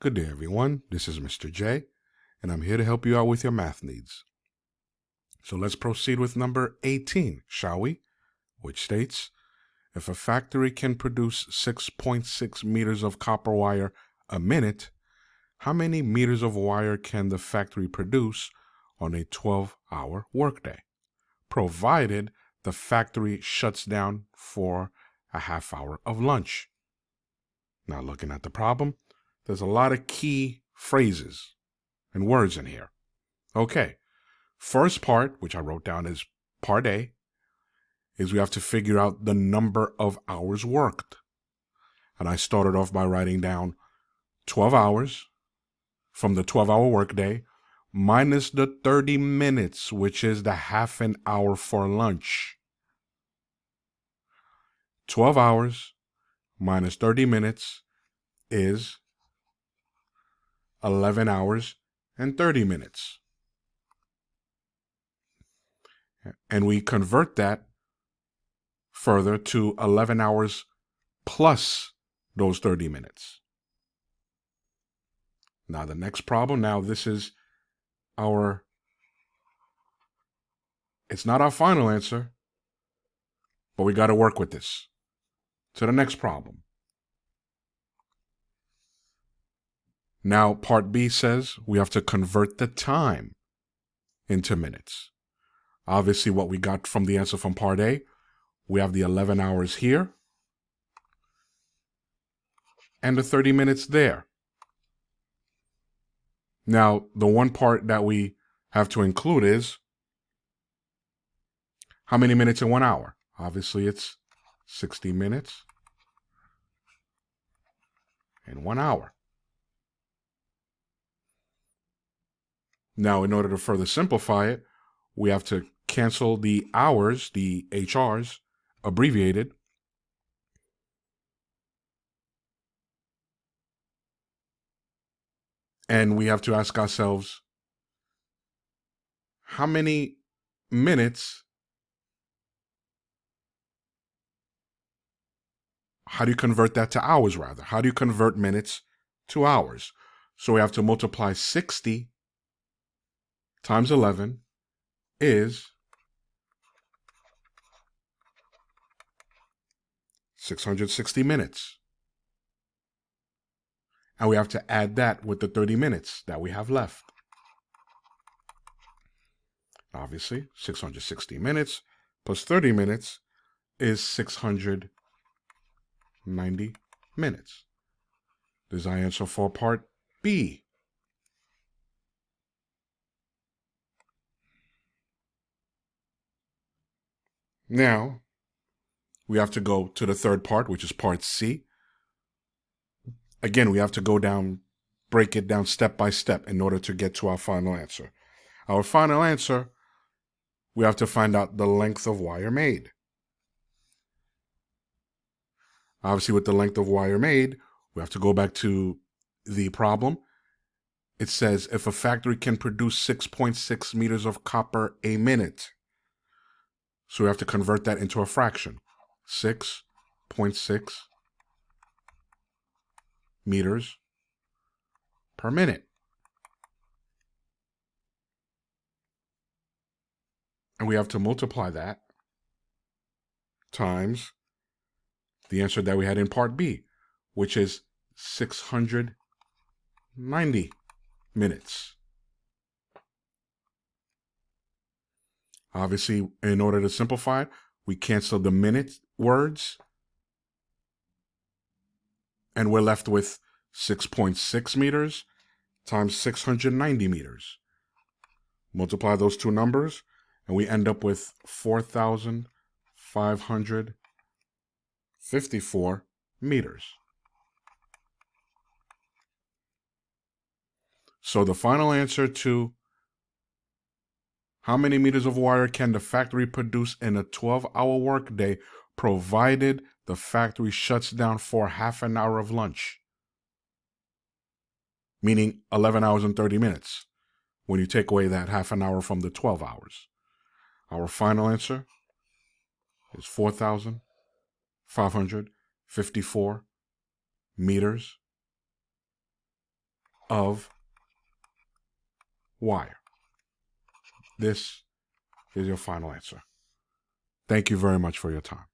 Good day, everyone. This is Mr. J, and I'm here to help you out with your math needs. So let's proceed with number 18, shall we? Which states, if a factory can produce 6.6 meters of copper wire a minute, how many meters of wire can the factory produce on a 12-hour workday, provided the factory shuts down for a half hour of lunch? Now, looking at the problem, there's a lot of key phrases and words in here. Okay, first part, which I wrote down as part A, is we have to figure out the number of hours worked. And I started off by writing down 12 hours from the 12-hour workday minus the 30 minutes, which is the half an hour for lunch. 12 hours minus 30 minutes is 11 hours and 30 minutes. And we convert that further to 11 hours plus those 30 minutes. Now the next problem, this is it's not our final answer, but we got to work with this. To the next problem. Now part B says we have to convert the time into minutes. Obviously what we got from the answer from part A, we have the 11 hours here and the 30 minutes there. Now, the one part that we have to include is how many minutes in 1 hour? Obviously, it's 60 minutes in 1 hour. Now, in order to further simplify it, we have to cancel the hours, the HRs, abbreviated. And we have to ask ourselves, how many minutes, how do you convert that to hours rather? How do you convert minutes to hours? So we have to multiply 60 times 11 is 660 minutes. And we have to add that with the 30 minutes that we have left. Obviously, 660 minutes plus 30 minutes is 690 minutes. This is our answer for part B. Now, we have to go to the third part, which is part C. Again, we have to break it down step by step in order to get to our final answer. Our final answer, we have to find out the length of wire made. Obviously, with the length of wire made, we have to go back to the problem. It says if a factory can produce 6.6 meters of copper a minute. So we have to convert that into a fraction. 6.6 meters per minute. And we have to multiply that times the answer that we had in part B, which is 690 minutes. Obviously, in order to simplify it, we cancel the minute words, and we're left with 6.6 meters times 690 meters. Multiply those two numbers, and we end up with 4,554 meters. So the final answer to how many meters of wire can the factory produce in a 12-hour workday, provided the factory shuts down for half an hour of lunch? Meaning 11 hours and 30 minutes when you take away that half an hour from the 12 hours. Our final answer is 4,554 meters of y. This is your final answer. Thank you very much for your time.